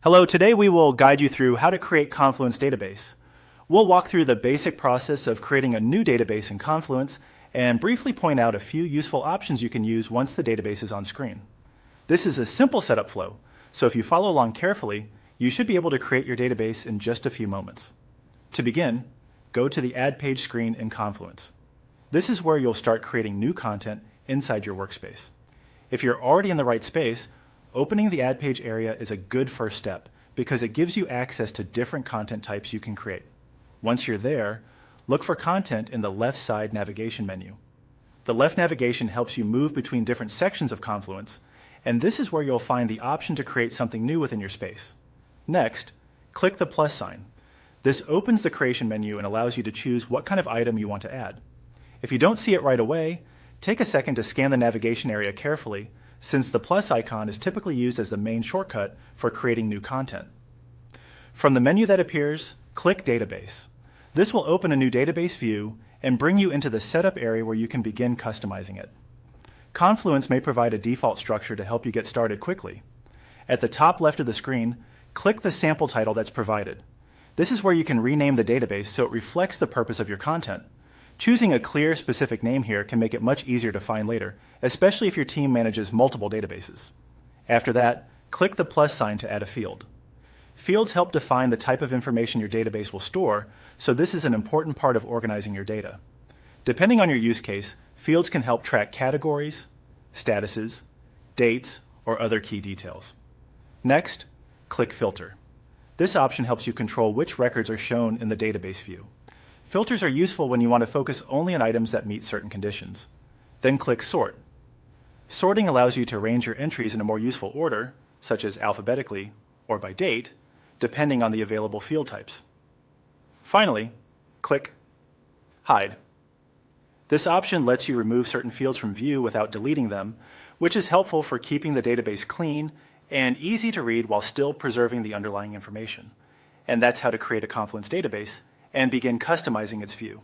Hello, today we will guide you through how to create Confluence database. We'll walk through the basic process of creating a new database in Confluence and briefly point out a few useful options you can use once the database is on screen. This is a simple setup flow, so if you follow along carefully, you should be able to create your database in just a few moments. To begin, go to the Add Page screen in Confluence. This is where you'll start creating new content inside your workspace. If you're already in the right space, opening the Add Page area is a good first step because it gives you access to different content types you can create. Once you're there, look for content in the left side navigation menu. The left navigation helps you move between different sections of Confluence, and this is where you'll find the option to create something new within your space. Next, click the plus sign. This opens the creation menu and allows you to choose what kind of item you want to add. If you don't see it right away, take a second to scan the navigation area carefully, since the plus icon is typically used as the main shortcut for creating new content. From the menu that appears, click Database. This will open a new database view and bring you into the setup area where you can begin customizing it. Confluence may provide a default structure to help you get started quickly. At the top left of the screen, click the sample title that's provided. This is where you can rename the database so it reflects the purpose of your content. Choosing a clear, specific name here can make it much easier to find later, especially if your team manages multiple databases. After that, click the plus sign to add a field. Fields help define the type of information your database will store, so this is an important part of organizing your data. Depending on your use case, fields can help track categories, statuses, dates, or other key details. Next, click Filter. This option helps you control which records are shown in the database view. Filters are useful when you want to focus only on items that meet certain conditions. Then click Sort. Sorting allows you to arrange your entries in a more useful order, such as alphabetically or by date, depending on the available field types. Finally, click Hide. This option lets you remove certain fields from view without deleting them, which is helpful for keeping the database clean and easy to read while still preserving the underlying information. And that's how to create a Confluence database and begin customizing its view.